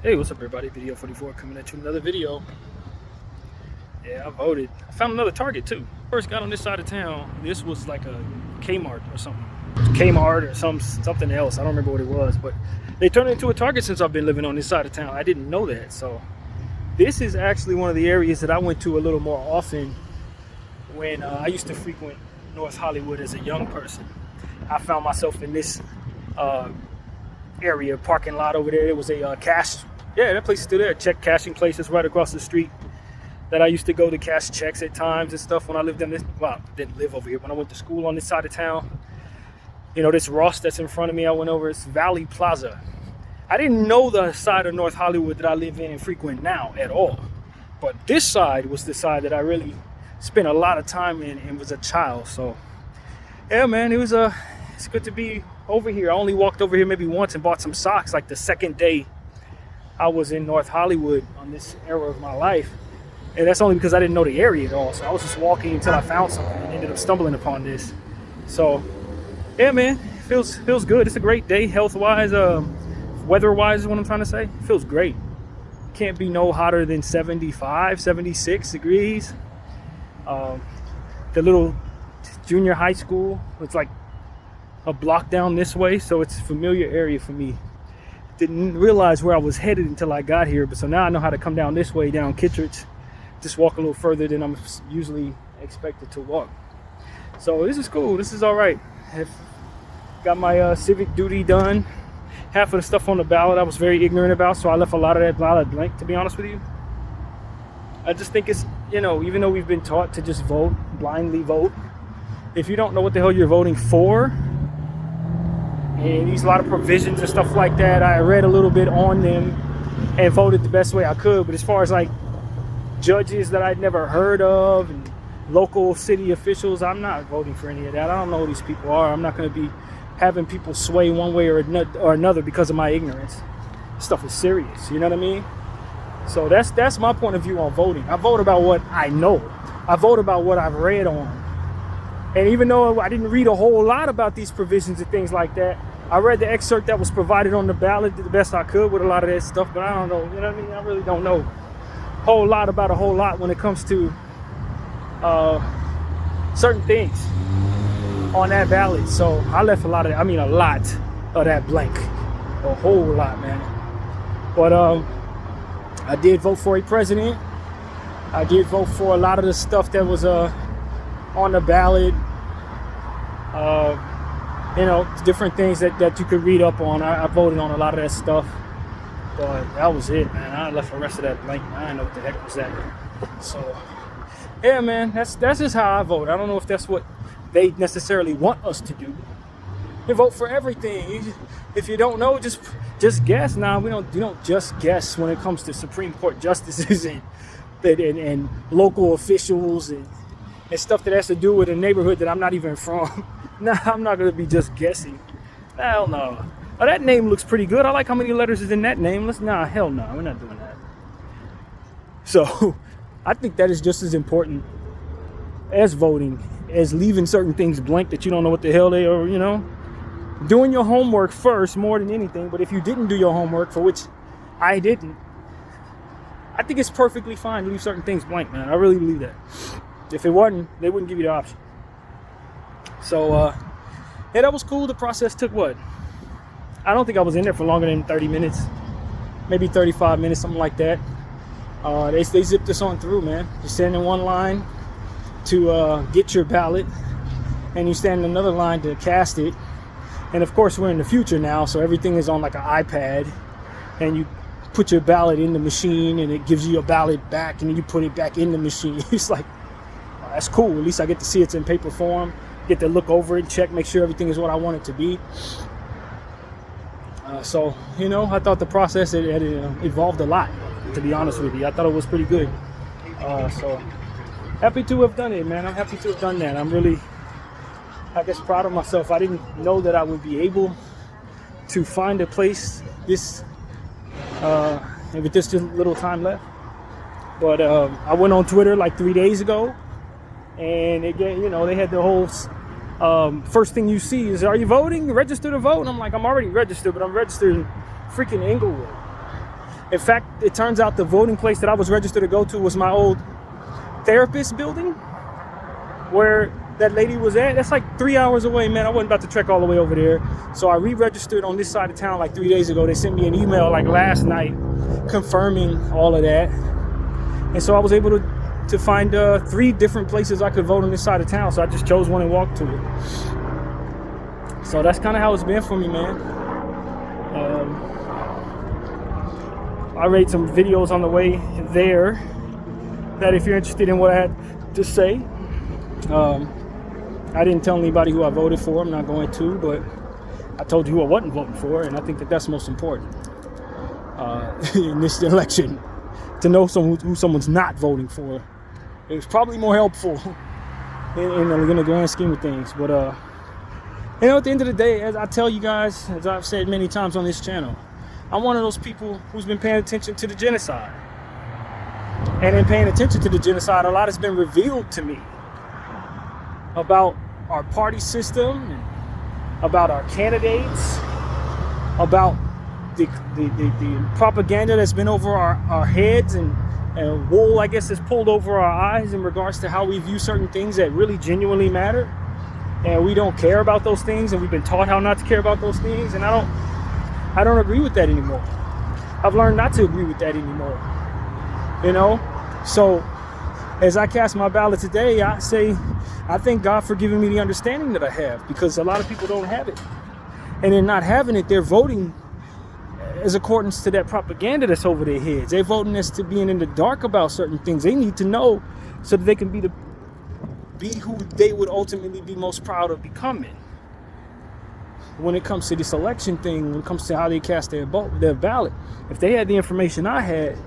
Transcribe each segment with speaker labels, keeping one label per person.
Speaker 1: Hey, what's up everybody? Video 44 coming at you with another video. Yeah, I voted. I found another Target too. First got on this side of town. This was like a Kmart or something. Kmart or something else. I don't remember what it was, but they turned it into a Target since I've been living on this side of town. I didn't know that. So this is actually one of the areas that I went to a little more often when I used to frequent North Hollywood as a young person. I found myself in this area parking lot over there. It was a cash. Yeah, that place is still there. Check cashing place is right across the street that I used to go to cash checks at times and stuff when I lived in this. Well, I didn't live over here. When I went to school on this side of town, you know, this Ross that's in front of me, I went over. It's Valley Plaza. I didn't know the side of North Hollywood that I live in and frequent now at all. But this side was the side that I really spent a lot of time in and was a child. So, yeah, man, it's good to be over here. I only walked over here maybe once and bought some socks like the second day I was in North Hollywood on this era of my life. And that's only because I didn't know the area at all. So I was just walking until I found something and ended up stumbling upon this. So, yeah, man, feels good. It's a great day health-wise, weather-wise is what I'm trying to say. It feels great. Can't be no hotter than 75, 76 degrees. The little junior high school, it's like a block down this way, so it's a familiar area for me. Didn't realize where I was headed until I got here, but so now I know how to come down this way, down Kittredge, just walk a little further than I'm usually expected to walk. So this is cool. This is all right. I've got my civic duty done. Half of the stuff on the ballot I was very ignorant about, so I left a lot of that ballot blank, to be honest with you. I just think it's, you know, even though we've been taught to just vote, blindly vote, if you don't know what the hell you're voting for, and these a lot of provisions and stuff like that, I read a little bit on them and voted the best way I could. But as far as like judges that I'd never heard of and local city officials, I'm not voting for any of that. I don't know who these people are. I'm not going to be having people sway one way or another because of my ignorance. This stuff is serious, you know what I mean? So that's my point of view on voting. I vote about what I know. I vote about what I've read on. And even though I didn't read a whole lot about these provisions and things like that, I read the excerpt that was provided on the ballot, did the best I could with a lot of that stuff, but I don't know, you know what I mean? I really don't know a whole lot about a whole lot when it comes to certain things on that ballot. So I left a lot of that blank. A whole lot, man. But I did vote for a president. I did vote for a lot of the stuff that was on the ballot. You know, different things that you could read up on. I voted on a lot of that stuff, but that was it, man. I left the rest of that blank. I didn't know what the heck was that. So, yeah, man, that's just how I vote. I don't know if that's what they necessarily want us to do. You vote for everything. If you don't know, just guess. Nah, you don't just guess when it comes to Supreme Court justices and local officials and stuff that has to do with a neighborhood that I'm not even from. Nah, I'm not going to be just guessing. Hell no. Oh, that name looks pretty good. I like how many letters is in that name. Hell no. We're not doing that. So, I think that is just as important as voting, as leaving certain things blank that you don't know what the hell they are, you know. Doing your homework first more than anything. But if you didn't do your homework, for which I didn't, I think it's perfectly fine to leave certain things blank, man. I really believe that. If it wasn't, they wouldn't give you the option. So, yeah, that was cool. The process took what? I don't think I was in there for longer than 30 minutes. Maybe 35 minutes, something like that. They zipped us on through, man. You stand in one line to get your ballot, and you stand in another line to cast it. And, of course, we're in the future now, so everything is on like an iPad. And you put your ballot in the machine, and it gives you your ballot back, and then you put it back in the machine. It's like, that's cool. At least I get to see it's in paper form. Get to look over it, check, make sure everything is what I want it to be. So, you know, I thought the process had evolved a lot, to be honest with you. I thought it was pretty good. So, happy to have done it, man. I'm happy to have done that. I'm really, I guess, proud of myself. I didn't know that I would be able to find a place with this little time left. But I went on Twitter like 3 days ago. And again, you know, they had the whole first thing you see is, are you voting? Register to vote. And I'm like, I'm already registered, but I'm registered in freaking Inglewood. In fact, it turns out the voting place that I was registered to go to was my old therapist building where that lady was at. That's like 3 hours away, man. I wasn't about to trek all the way over there. So I re-registered on this side of town like 3 days ago. They sent me an email like last night confirming all of that. And so I was able to find 3 different places I could vote on this side of town. So I just chose one and walked to it. So that's kind of how it's been for me, man. I made some videos on the way there that if you're interested in what I had to say. I didn't tell anybody who I voted for. I'm not going to, but I told you who I wasn't voting for, and I think that that's most important in this election. To know who someone's not voting for, it's probably more helpful in the grand scheme of things. But at the end of the day, as I tell you guys, as I've said many times on this channel, I'm one of those people who's been paying attention to the genocide. And in paying attention to the genocide, a lot has been revealed to me about our party system, and about our candidates, about the propaganda that's been over our heads, and wool, I guess, is pulled over our eyes in regards to how we view certain things that really genuinely matter. And we don't care about those things, and we've been taught how not to care about those things. And I don't agree with that anymore. I've learned not to agree with that anymore. You know? So as I cast my ballot today, I say, I thank God for giving me the understanding that I have, because a lot of people don't have it. And in not having it, they're voting as accordance to that propaganda that's over their heads. They're voting as to being in the dark about certain things. They need to know so that they can be who they would ultimately be most proud of becoming. When it comes to this election thing, when it comes to how they cast their ballot, if they had the information I had,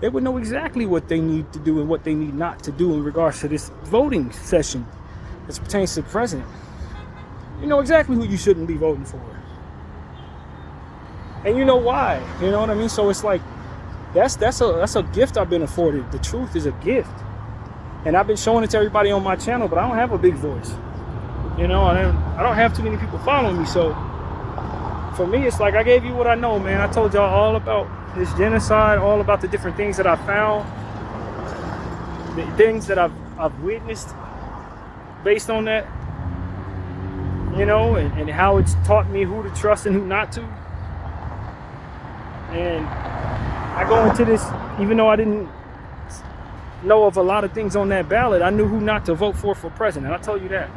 Speaker 1: they would know exactly what they need to do and what they need not to do in regards to this voting session as pertains to the president. You know exactly who you shouldn't be voting for. And you know why. You know what I mean? So it's like, that's a gift I've been afforded. The truth is a gift. And I've been showing it to everybody on my channel, but I don't have a big voice. You know, I don't have too many people following me. So for me, it's like I gave you what I know, man. I told y'all all about this genocide, all about the different things that I found, the things that I've witnessed based on that, you know, and how it's taught me who to trust and who not to. And I go into this, even though I didn't know of a lot of things on that ballot, I knew who not to vote for president. I told you that.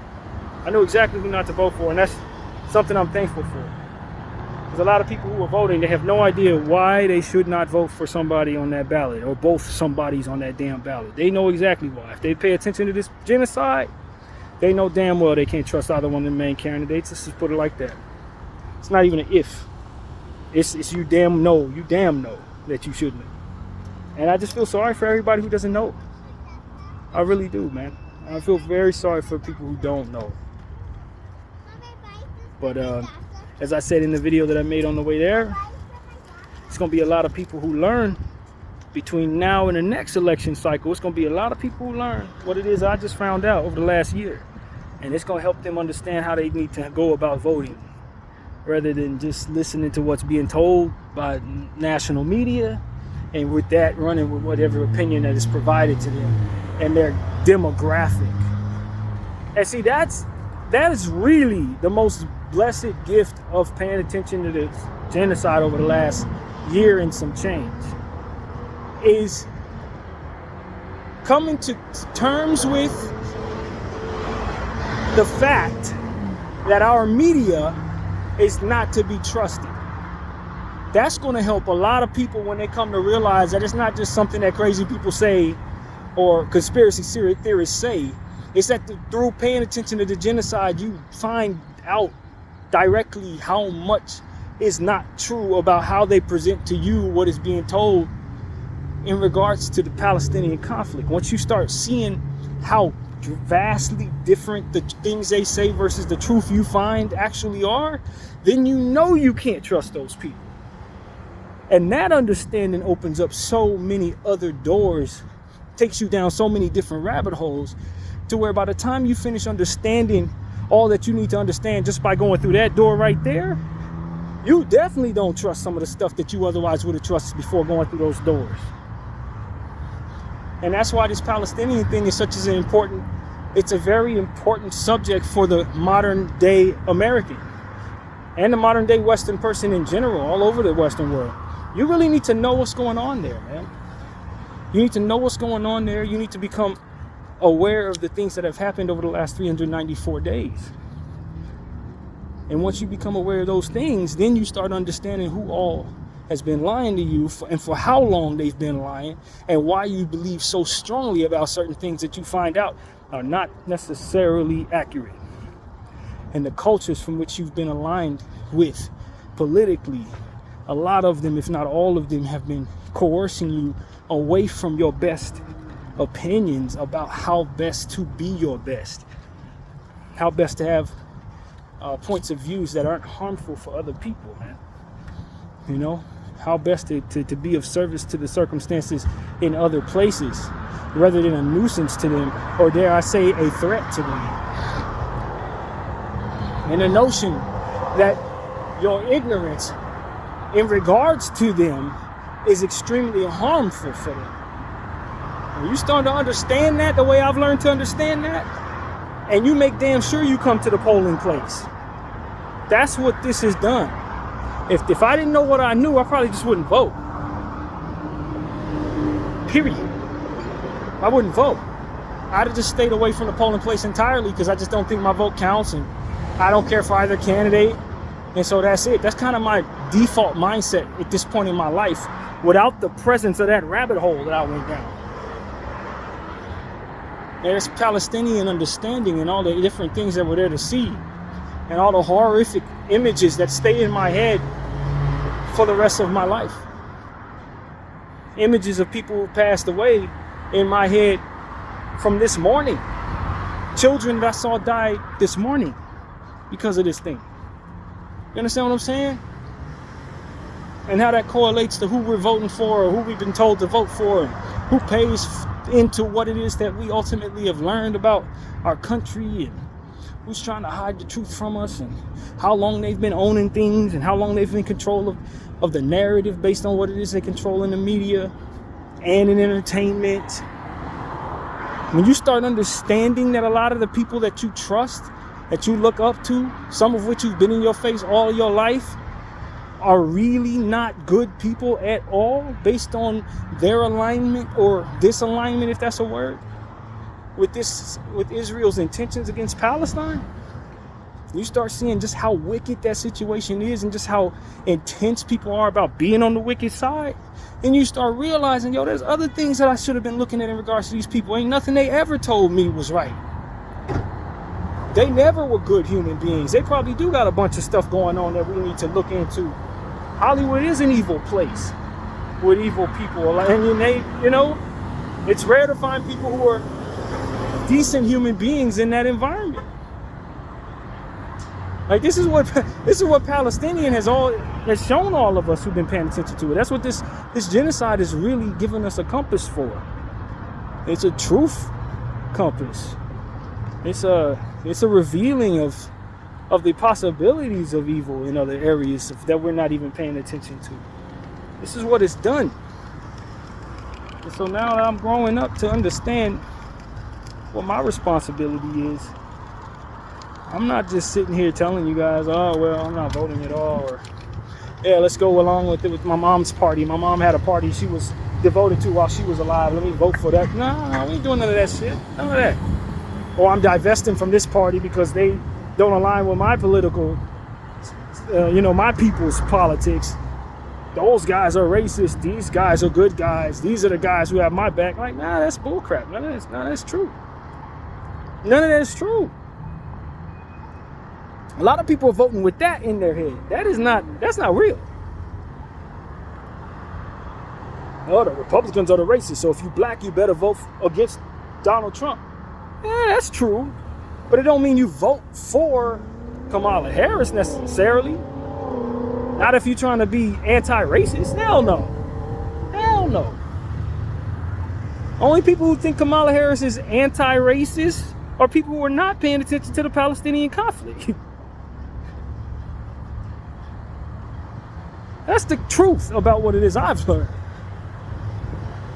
Speaker 1: I knew exactly who not to vote for, and that's something I'm thankful for. There's a lot of people who are voting, they have no idea why they should not vote for somebody on that ballot, or both somebodies on that damn ballot. They know exactly why. If they pay attention to this genocide, they know damn well they can't trust either one of the main candidates. Let's just put it like that. It's not even an if. It's you damn know that you shouldn't. And I just feel sorry for everybody who doesn't know. I really do, man. I feel very sorry for people who don't know. But as I said in the video that I made on the way there, it's going to be a lot of people who learn between now and the next election cycle. It's going to be a lot of people who learn what it is I just found out over the last year. And it's going to help them understand how they need to go about voting, rather than just listening to what's being told by national media, and with that running with whatever opinion that is provided to them and their demographic. And see, that is really the most blessed gift of paying attention to the genocide over the last year and some change, is coming to terms with the fact that our media is not to be trusted. That's going to help a lot of people when they come to realize that it's not just something that crazy people say or conspiracy theorists say. It's that through paying attention to the genocide, you find out directly how much is not true about how they present to you what is being told in regards to the Palestinian conflict. Once you start seeing how vastly different the things they say versus the truth you find actually are, then you know you can't trust those people. And that understanding opens up so many other doors, takes you down so many different rabbit holes, to where by the time you finish understanding all that you need to understand just by going through that door right there, You definitely don't trust some of the stuff that you otherwise would have trusted before going through those doors. And that's why this Palestinian thing is such an important, it's a very important subject for the modern day American and the modern day Western person in general, all over the Western world. You really need to know what's going on there, man. You need to know what's going on there. You need to become aware of the things that have happened over the last 394 days. And once you become aware of those things, then you start understanding who all has been lying to you and for how long they've been lying, and why you believe so strongly about certain things that you find out are not necessarily accurate. And the cultures from which you've been aligned with politically, a lot of them, if not all of them, have been coercing you away from your best opinions about how best to be your best, how best to have points of views that aren't harmful for other people, man. You know, how best to be of service to the circumstances in other places rather than a nuisance to them, or dare I say a threat to them. And the notion that your ignorance in regards to them is extremely harmful for them. When you start to understand that the way I've learned to understand that, and you make damn sure you come to the polling place. That's what this has done. If I didn't know what I knew, I probably just wouldn't vote. Period. I wouldn't vote. I'd have just stayed away from the polling place entirely because I just don't think my vote counts, and I don't care for either candidate. And so that's it. That's kind of my default mindset at this point in my life, without the presence of that rabbit hole that I went down. There's Palestinian understanding and all the different things that were there to see, and all the horrific images that stay in my head for the rest of my life. Images of people who passed away in my head from this morning. Children that I saw die this morning because of this thing. You understand what I'm saying? And how that correlates to who we're voting for, or who we've been told to vote for, and who pays into what it is that we ultimately have learned about our country, and who's trying to hide the truth from us, and how long they've been owning things, and how long they've been in control of the narrative based on what it is they control in the media and in entertainment. When you start understanding that a lot of the people that you trust, that you look up to, some of which you've been in your face all your life, are really not good people at all, based on their alignment or disalignment, if that's a word, with Israel's intentions against Palestine. You start seeing just how wicked that situation is, and just how intense people are about being on the wicked side. And you start realizing, yo, there's other things that I should have been looking at in regards to these people. Ain't nothing they ever told me was right. They never were good human beings. They probably do got a bunch of stuff going on that we need to look into. Hollywood is an evil place with evil people. And you know, it's rare to find people who are decent human beings in that environment. Like, this is what Palestinian has shown all of us who've been paying attention to it. That's what this genocide is really giving us a compass for. It's a truth compass. It's a revealing of the possibilities of evil in other areas that we're not even paying attention to. This is what it's done. And so now that I'm growing up to understand what my responsibility is, I'm not just sitting here telling you guys, oh, well, I'm not voting at all, or, yeah, let's go along with it with my mom's party. My mom had a party she was devoted to while she was alive. Let me vote for that. No, we ain't doing none of that shit. None of that. Or I'm divesting from this party because they don't align with my political, my people's politics. Those guys are racist. These guys are good guys. These are the guys who have my back. Like, nah, that's bullcrap. None of that's true. None of that is true. A lot of people are voting with that in their head. That's not real. Oh, the Republicans are the racists, so if you black, you better vote against Donald Trump. Yeah, that's true. But it don't mean you vote for Kamala Harris necessarily. Not if you're trying to be anti-racist. Hell no. Hell no. Only people who think Kamala Harris is anti-racist are people who are not paying attention to the Palestinian conflict. That's the truth about what it is I've learned.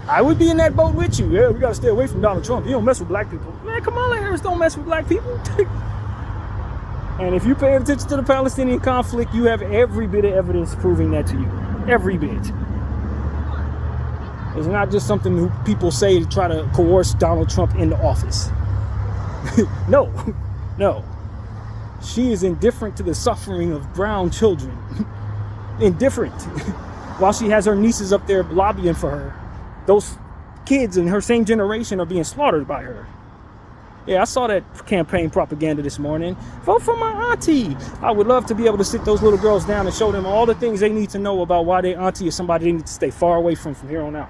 Speaker 1: I would be in that boat with you. Yeah, we got to stay away from Donald Trump. You don't mess with black people. Man, Kamala Harris don't mess with black people. And if you pay attention to the Palestinian conflict, you have every bit of evidence proving that to you. Every bit. It's not just something people say to try to coerce Donald Trump into office. No. She is indifferent to the suffering of brown children. Indifferent. While she has her nieces up there lobbying for her, those kids in her same generation are being slaughtered by her. Yeah, I saw that campaign propaganda this morning. Vote for my auntie. I would love to be able to sit those little girls down and show them all the things they need to know about why their auntie is somebody they need to stay far away from here on out.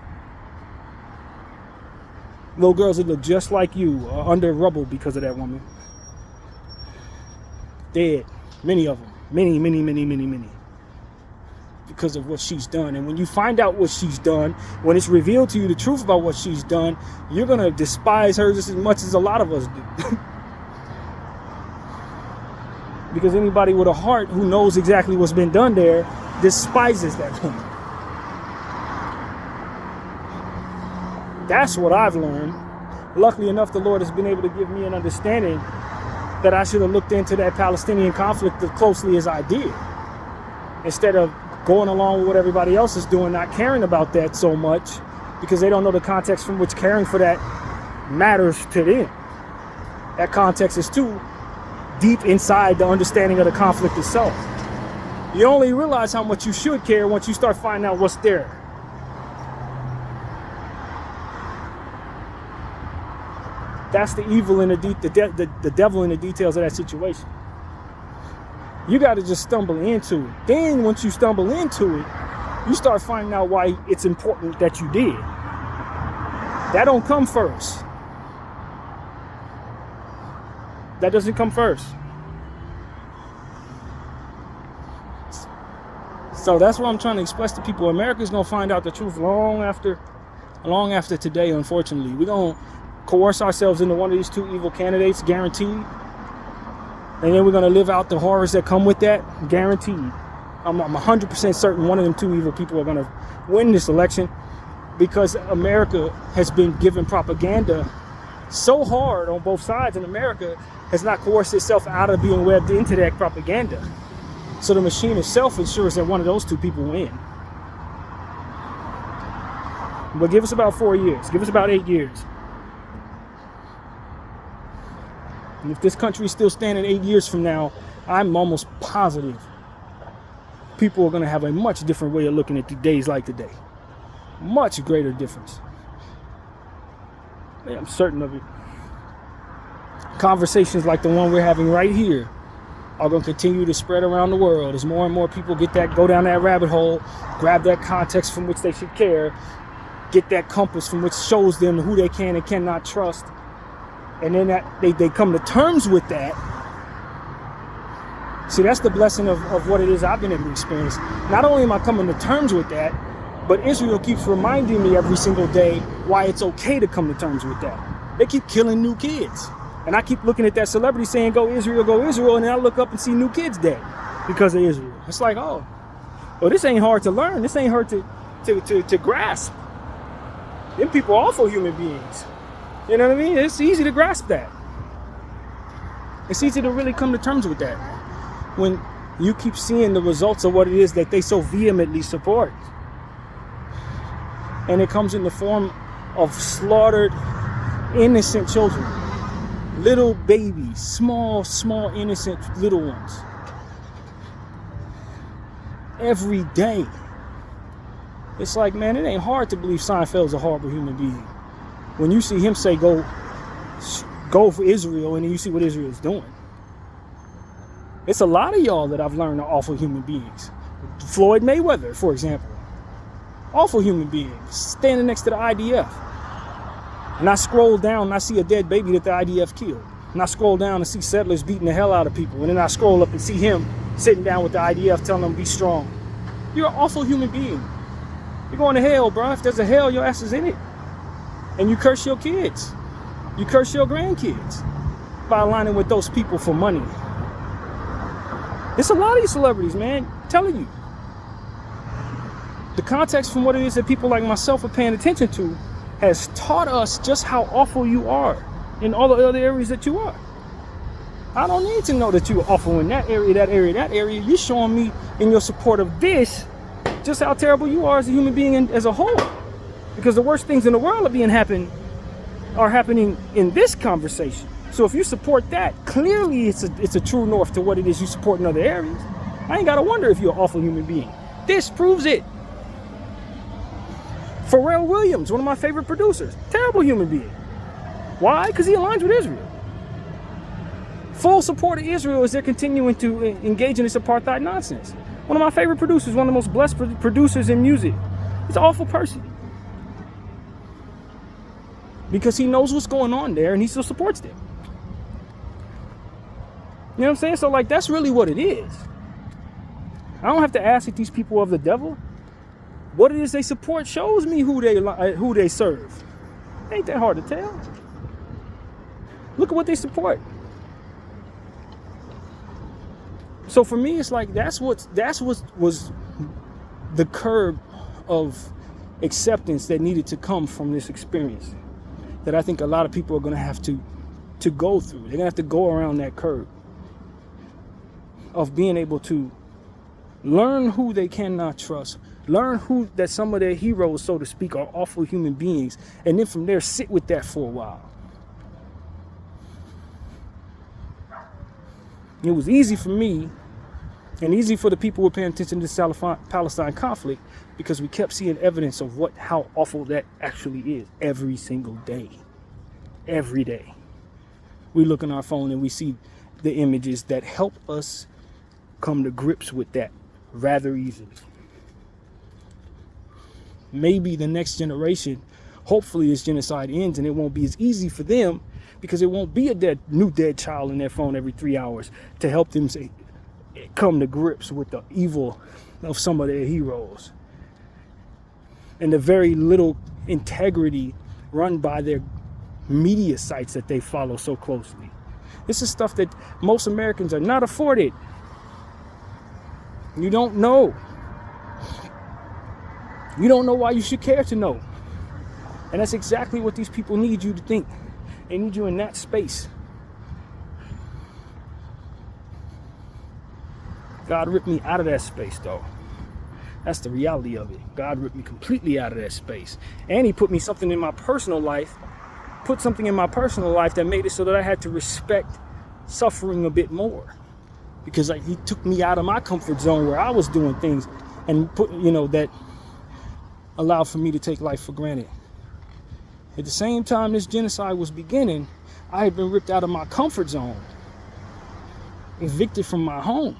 Speaker 1: Little girls that look just like you are under rubble because of that woman. Dead. Many of them. Many. Because of what she's done. And when you find out what she's done, when it's revealed to you the truth about what she's done, you're going to despise her just as much as a lot of us do. Because anybody with a heart who knows exactly what's been done there despises that woman. That's what I've learned. Luckily enough, the Lord has been able to give me an understanding that I should have looked into that Palestinian conflict as closely as I did. Instead of going along with what everybody else is doing, not caring about that so much because they don't know the context from which caring for that matters to them. That context is too deep inside the understanding of the conflict itself. You only realize how much you should care once you start finding out what's there. That's the evil in the devil in the details of that situation. You got to just stumble into it. Then once you stumble into it, you start finding out why it's important that you did. That don't come first. That doesn't come first. So that's what I'm trying to express to people. America's going to find out the truth long after today, unfortunately. We're going to coerce ourselves into one of these two evil candidates, guaranteed. And then we're going to live out the horrors that come with that, guaranteed. I'm 100% certain one of them two evil people are going to win this election because America has been given propaganda so hard on both sides, and America has not coerced itself out of being webbed into that propaganda. So the machine itself ensures that one of those two people win. But give us about 4 years. Give us about 8 years. And if this country is still standing 8 years from now, I'm almost positive people are going to have a much different way of looking at days like today. Much greater difference. Yeah, I'm certain of it. Conversations like the one we're having right here are going to continue to spread around the world as more and more people go down that rabbit hole, grab that context from which they should care, get that compass from which shows them who they can and cannot trust. And then that they come to terms with that. See, that's the blessing of what it is I've been able to experience. Not only am I coming to terms with that, but Israel keeps reminding me every single day why it's okay to come to terms with that. They keep killing new kids. And I keep looking at that celebrity saying, go Israel, and then I look up and see new kids dead because of Israel. It's like, oh, well, this ain't hard to learn. This ain't hard to grasp. Them people are awful human beings. You know what I mean? It's easy to grasp that. It's easy to really come to terms with that when you keep seeing the results of what it is that they so vehemently support. And it comes in the form of slaughtered, innocent children. Little babies, small, innocent little ones. Every day. It's like, man, it ain't hard to believe Seinfeld's a horrible human being. When you see him say, go for Israel, and then you see what Israel's doing. It's a lot of y'all that I've learned are awful human beings. Floyd Mayweather, for example. Awful human being, standing next to the IDF. And I scroll down and I see a dead baby that the IDF killed. And I scroll down and see settlers beating the hell out of people. And then I scroll up and see him sitting down with the IDF telling them, be strong. You're an awful human being. You're going to hell, bro. If there's a hell, your ass is in it. And you curse your kids. You curse your grandkids by aligning with those people for money. It's a lot of these celebrities, man. I'm telling you. The context from what it is that people like myself are paying attention to has taught us just how awful you are in all the other areas that you are. I don't need to know that you are awful in that area, that area, that area. You're showing me in your support of this just how terrible you are as a human being as a whole. Because the worst things in the world are happening in this conversation. So if you support that, clearly it's a true north to what it is you support in other areas. I ain't got to wonder if you're an awful human being. This proves it. Pharrell Williams, one of my favorite producers, terrible human being. Why? Because he aligns with Israel. Full support of Israel as they're continuing to engage in this apartheid nonsense. One of my favorite producers, one of the most blessed producers in music. He's an awful person. Because he knows what's going on there and he still supports them. You know what I'm saying? So like, that's really what it is. I don't have to ask if these people are of the devil. What it is they support shows me who they serve. Ain't that hard to tell? Look at what they support. So for me, it's like that's what was the curb of acceptance that needed to come from this experience. That I think a lot of people are going to have to go through. They're going to have to go around that curb of being able to learn who they cannot trust, learn that some of their heroes, so to speak, are awful human beings, and then from there sit with that for a while. It was easy for me and easy for the people who were paying attention to the Palestine conflict because we kept seeing evidence of how awful that actually is every single day. Every day. We look on our phone and we see the images that help us come to grips with that rather easily. Maybe the next generation, hopefully this genocide ends and it won't be as easy for them because it won't be a new dead child in their phone every 3 hours to help them come to grips with the evil of some of their heroes and the very little integrity run by their media sites that they follow so closely. This is stuff that most Americans are not afforded. You don't know. You don't know why you should care to know. And that's exactly what these people need you to think. They need you in that space. God ripped me out of that space, though. That's the reality of it. God ripped me completely out of that space. And he put something in my personal life that made it so that I had to respect suffering a bit more. Because he took me out of my comfort zone where I was doing things and that allowed for me to take life for granted. At the same time this genocide was beginning, I had been ripped out of my comfort zone, evicted from my home,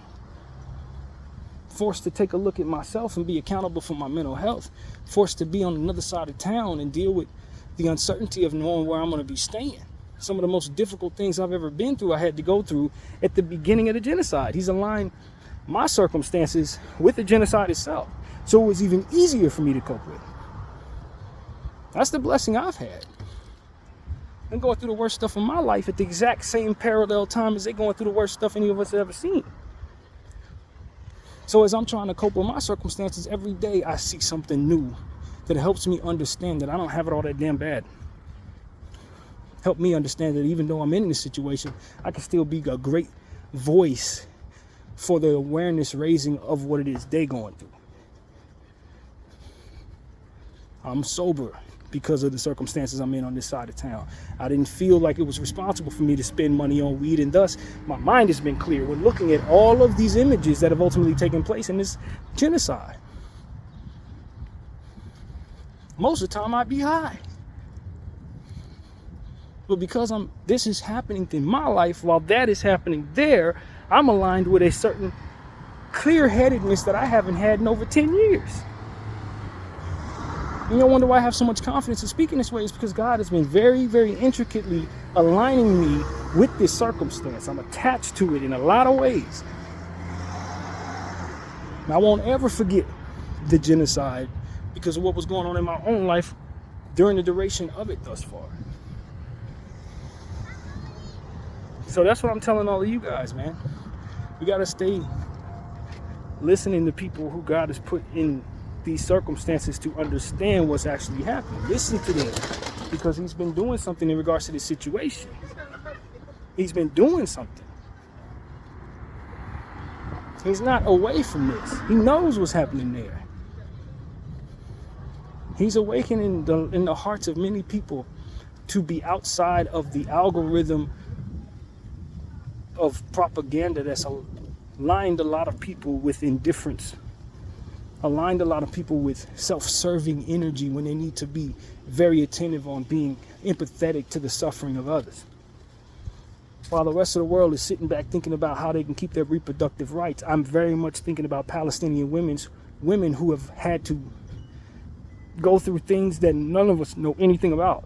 Speaker 1: forced to take a look at myself and be accountable for my mental health, forced to be on another side of town and deal with the uncertainty of knowing where I'm going to be staying. Some of the most difficult things I've ever been through, I had to go through at the beginning of the genocide. He's aligned my circumstances with the genocide itself. So it was even easier for me to cope with. That's the blessing I've had. I'm going through the worst stuff in my life at the exact same parallel time as they're going through the worst stuff any of us have ever seen. So as I'm trying to cope with my circumstances, every day I see something new that helps me understand that I don't have it all that damn bad. Help me understand that even though I'm in this situation, I can still be a great voice for the awareness raising of what it is they're going through. I'm sober because of the circumstances I'm in on this side of town. I didn't feel like it was responsible for me to spend money on weed, and thus my mind has been clear when looking at all of these images that have ultimately taken place in this genocide. Most of the time I'd be high. But because this is happening in my life while that is happening there, I'm aligned with a certain clear-headedness that I haven't had in over 10 years. You know, wonder why I have so much confidence in speaking this way. It's because God has been very, very intricately aligning me with this circumstance. I'm attached to it in a lot of ways. And I won't ever forget the genocide because of what was going on in my own life during the duration of it thus far. So that's what I'm telling all of you guys, man. We got to stay listening to people who God has put in these circumstances to understand what's actually happening. Listen to them, because he's been doing something in regards to this situation. He's been doing something. He's not away from this. He knows what's happening there. He's awakening in the hearts of many people to be outside of the algorithm of propaganda that's aligned a lot of people with indifference, aligned a lot of people with self-serving energy when they need to be very attentive on being empathetic to the suffering of others. While the rest of the world is sitting back thinking about how they can keep their reproductive rights, I'm very much thinking about Palestinian women who have had to go through things that none of us know anything about.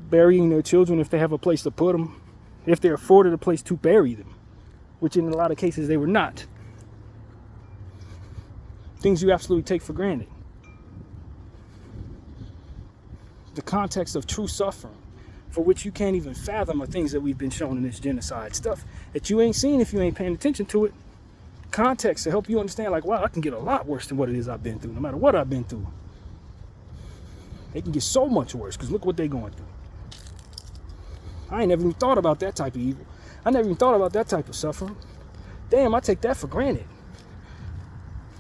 Speaker 1: Burying their children if they have a place to put them, if they're afforded a place to bury them, which in a lot of cases they were not. Things you absolutely take for granted. The context of true suffering, for which you can't even fathom, are things that we've been shown in this genocide stuff that you ain't seen if you ain't paying attention to it. Context to help you understand, like, wow, I can get a lot worse than what it is I've been through, no matter what I've been through. They can get so much worse, because look what they're going through. I ain't never even thought about that type of evil. I never even thought about that type of suffering. Damn, I take that for granted.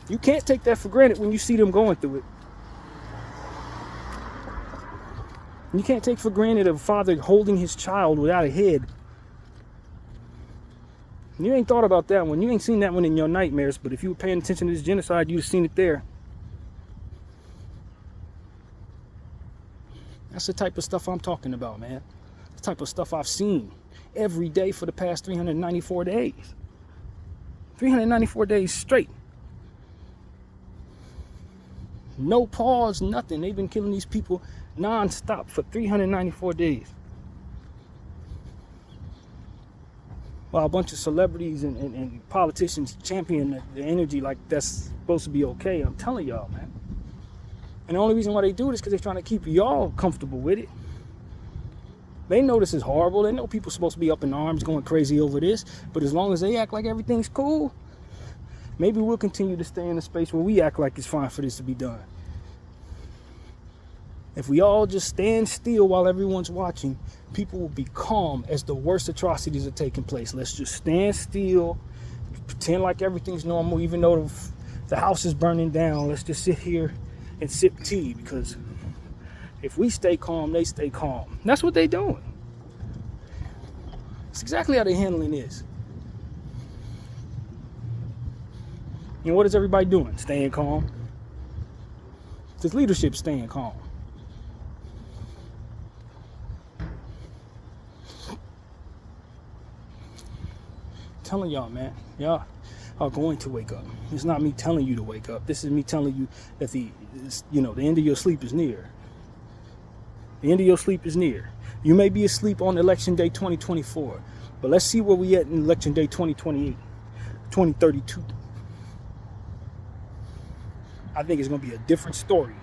Speaker 1: You can't take that for granted when you see them going through it. You can't take for granted a father holding his child without a head. You ain't thought about that one. You ain't seen that one in your nightmares, but if you were paying attention to this genocide, you'd have seen it there. That's the type of stuff I'm talking about, man. The type of stuff I've seen every day for the past 394 days. 394 days straight. No pause, nothing. They've been killing these people non-stop for 394 days. While a bunch of celebrities and politicians champion the energy like that's supposed to be okay. I'm telling y'all, man. And the only reason why they do it is because they're trying to keep y'all comfortable with it. They know this is horrible. They know people are supposed to be up in arms going crazy over this. But as long as they act like everything's cool, maybe we'll continue to stay in a space where we act like it's fine for this to be done. If we all just stand still while everyone's watching, people will be calm as the worst atrocities are taking place. Let's just stand still, pretend like everything's normal, even though the house is burning down. Let's just sit here and sip tea, because if we stay calm, they stay calm. And that's what they're doing. It's exactly how they're handling this. And what is everybody doing? Staying calm. This leadership staying calm. Telling y'all, man, y'all are going to wake up. It's not me telling you to wake up. This is me telling you that the end of your sleep is near. The end of your sleep is near. You may be asleep on election day 2024, but let's see where we at in election day 2028, 2032. I think it's going to be a different story.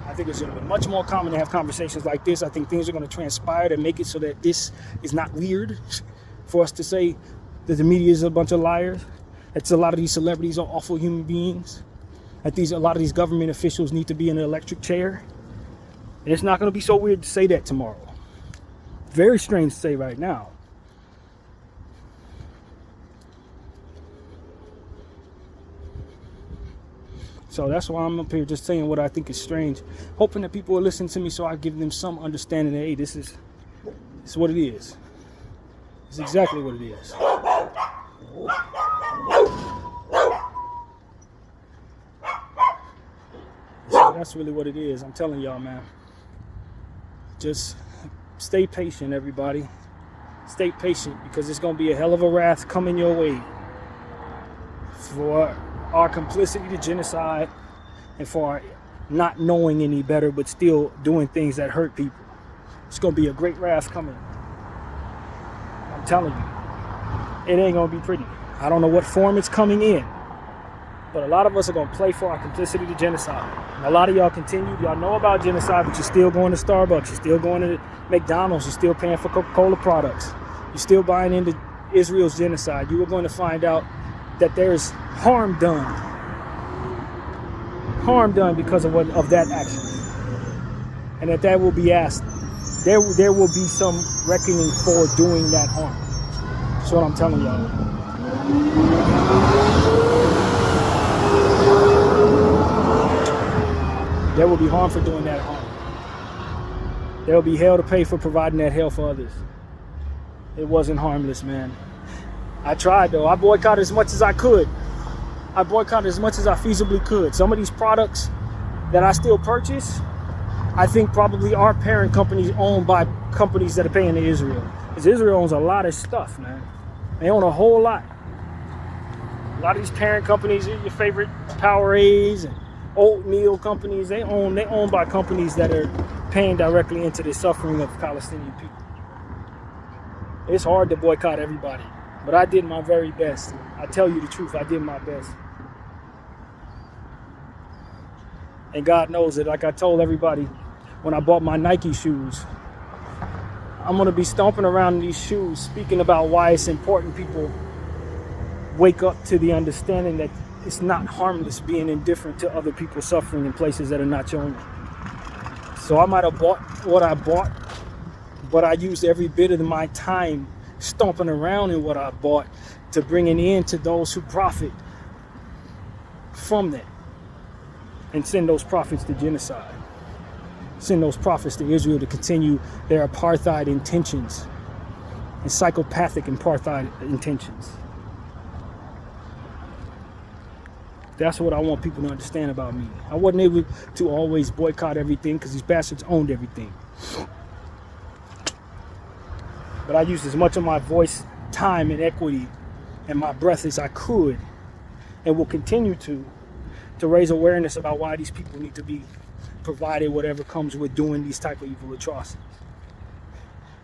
Speaker 1: I think it's going to be much more common to have conversations like this. I think things are going to transpire to make it so that this is not weird for us to say that the media is a bunch of liars, that a lot of these celebrities are awful human beings, that a lot of these government officials need to be in an electric chair. And it's not going to be so weird to say that tomorrow. Very strange to say right now. So that's why I'm up here just saying what I think is strange, hoping that people will listen to me so I give them some understanding that, hey, this is what it is. It's exactly what it is. So that's really what it is. I'm telling y'all, man. Just stay patient, everybody. Stay patient, because it's going to be a hell of a wrath coming your way for our complicity to genocide and for our not knowing any better but still doing things that hurt people. It's going to be a great wrath coming. I'm telling you. It ain't going to be pretty. I don't know what form it's coming in, but a lot of us are going to play for our complicity to genocide. And a lot of y'all y'all know about genocide, but you're still going to Starbucks, you're still going to McDonald's, you're still paying for Coca-Cola products, you're still buying into Israel's genocide. You are going to find out that there's harm done because of that action, and that will be asked. There will be some reckoning for doing that harm. That's what I'm telling y'all. There will be harm for doing that harm. There will be hell to pay for providing that hell for others. It wasn't harmless, man. I tried though. I boycotted as much as I could. I boycotted as much as I feasibly could. Some of these products that I still purchase, I think probably are parent companies owned by companies that are paying to Israel. Because Israel owns a lot of stuff, man. They own a whole lot. A lot of these parent companies, your favorite Powerades and oatmeal companies, they own by companies that are paying directly into the suffering of Palestinian people. It's hard to boycott everybody, but I did my very best. I tell you the truth, I did my best. And God knows it. Like I told everybody when I bought my Nike shoes, I'm going to be stomping around in these shoes speaking about why it's important people wake up to the understanding that it's not harmless being indifferent to other people suffering in places that are not your own. So I might have bought what I bought, but I used every bit of my time stomping around in what I bought to bring an end to those who profit from that, and send those profits to genocide. Send those profits to Israel to continue their apartheid intentions and psychopathic apartheid intentions. That's what I want people to understand about me. I wasn't able to always boycott everything because these bastards owned everything. But I used as much of my voice, time, and equity and my breath as I could, and will continue to raise awareness about why these people need to be provided whatever comes with doing these type of evil atrocities.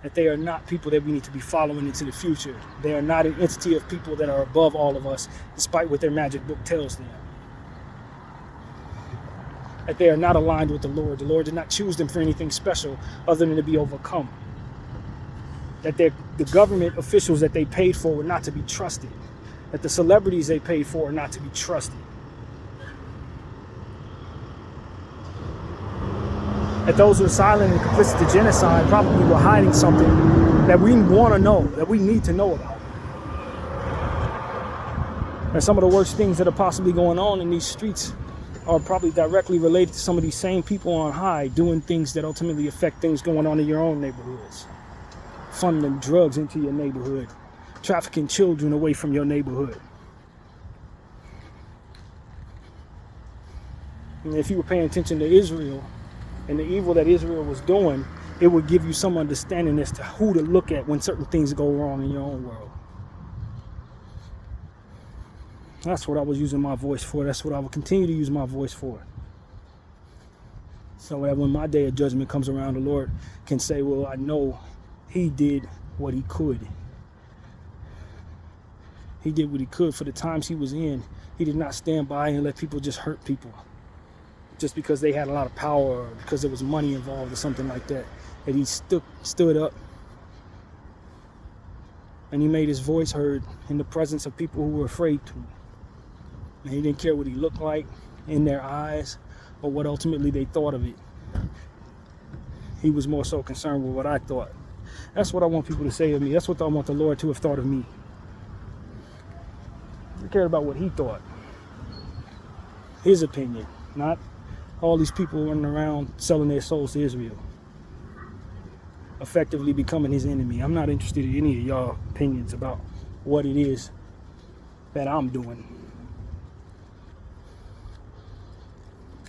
Speaker 1: That they are not people that we need to be following into the future. They are not an entity of people that are above all of us, despite what their magic book tells them. That they are not aligned with the Lord. The Lord did not choose them for anything special other than to be overcome. That the government officials that they paid for were not to be trusted. That the celebrities they paid for are not to be trusted. That those who are silent and complicit to genocide probably were hiding something that we want to know, that we need to know about. And some of the worst things that are possibly going on in these streets are probably directly related to some of these same people on high doing things that ultimately affect things going on in your own neighborhoods. Funneling drugs into your neighborhood, trafficking children away from your neighborhood. And if you were paying attention to Israel and the evil that Israel was doing, it would give you some understanding as to who to look at when certain things go wrong in your own world. That's what I was using my voice for. That's what I will continue to use my voice for. So that when my day of judgment comes around, the Lord can say, well, I know he did what he could. He did what he could for the times he was in. He did not stand by and let people just hurt people just because they had a lot of power or because there was money involved or something like that. And he stood up and he made his voice heard in the presence of people who were afraid to. And he didn't care what he looked like in their eyes or what ultimately they thought of it. He was more so concerned with what I thought. That's what I want people to say of me. That's what I want the Lord to have thought of me. He cared about what he thought. His opinion, not all these people running around selling their souls to Israel, effectively becoming his enemy. I'm not interested in any of y'all opinions about what it is that I'm doing.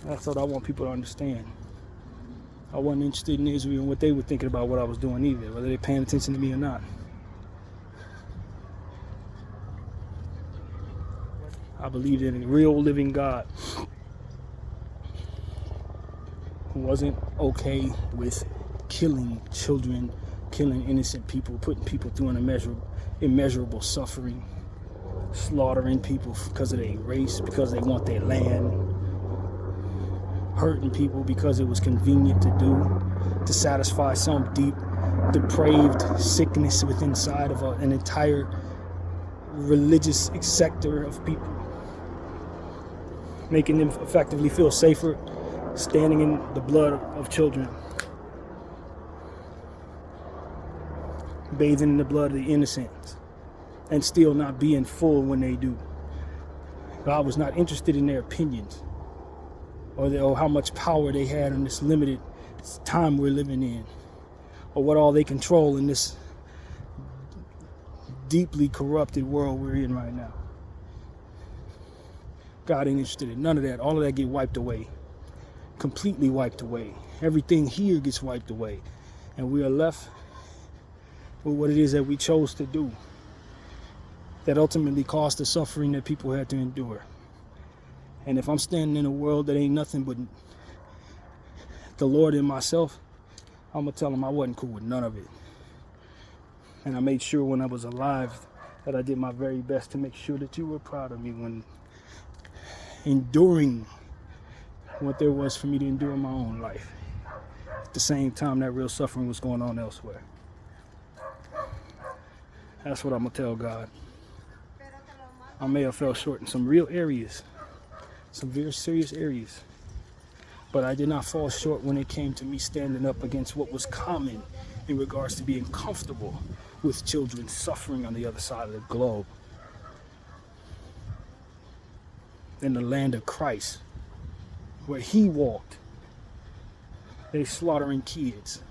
Speaker 1: That's what I want people to understand. I wasn't interested in Israel and what they were thinking about what I was doing either, whether they're paying attention to me or not. I believed in a real living God who wasn't okay with killing children, killing innocent people, putting people through an immeasurable suffering, slaughtering people because of their race, because they want their land, hurting people because it was convenient to do, to satisfy some deep, depraved sickness within inside of an entire religious sector of people, making them effectively feel safer standing in the blood of children, bathing in the blood of the innocents, and still not being full when they do. God was not interested in their opinions or how much power they had in this limited time we're living in, or what all they control in this deeply corrupted world we're in right now. God ain't interested in none of that. All of that get wiped away, completely wiped away. Everything here gets wiped away, and we are left with what it is that we chose to do, that ultimately caused the suffering that people had to endure. And if I'm standing in a world that ain't nothing but the Lord and myself, I'm gonna tell him I wasn't cool with none of it. And I made sure when I was alive that I did my very best to make sure that you were proud of me when enduring what there was for me to endure in my own life. At the same time, that real suffering was going on elsewhere. That's what I'm gonna tell God. I may have fell short in some real areas, some very serious areas, but I did not fall short when it came to me standing up against what was common in regards to being comfortable with children suffering on the other side of the globe. In the land of Christ, where he walked, they slaughtering kids.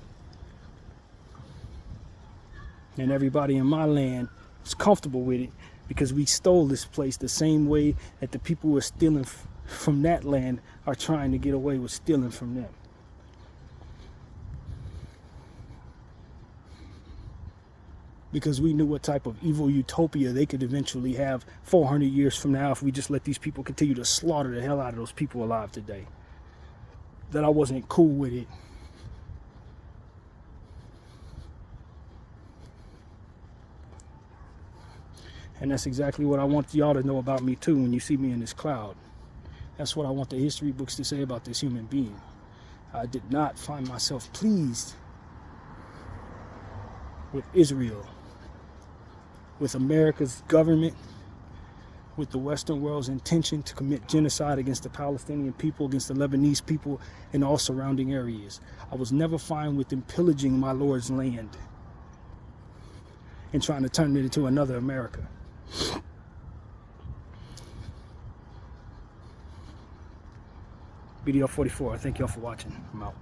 Speaker 1: And everybody in my land was comfortable with it because we stole this place the same way that the people who are stealing from that land are trying to get away with stealing from them. Because we knew what type of evil utopia they could eventually have 400 years from now if we just let these people continue to slaughter the hell out of those people alive today. That I wasn't cool with it. And that's exactly what I want y'all to know about me too when you see me in this cloud. That's what I want the history books to say about this human being. I did not find myself pleased with Israel, with America's government, with the Western world's intention to commit genocide against the Palestinian people, against the Lebanese people, and all surrounding areas. I was never fine with them pillaging my Lord's land and trying to turn it into another America. BDL 44, I thank y'all for watching. I'm out.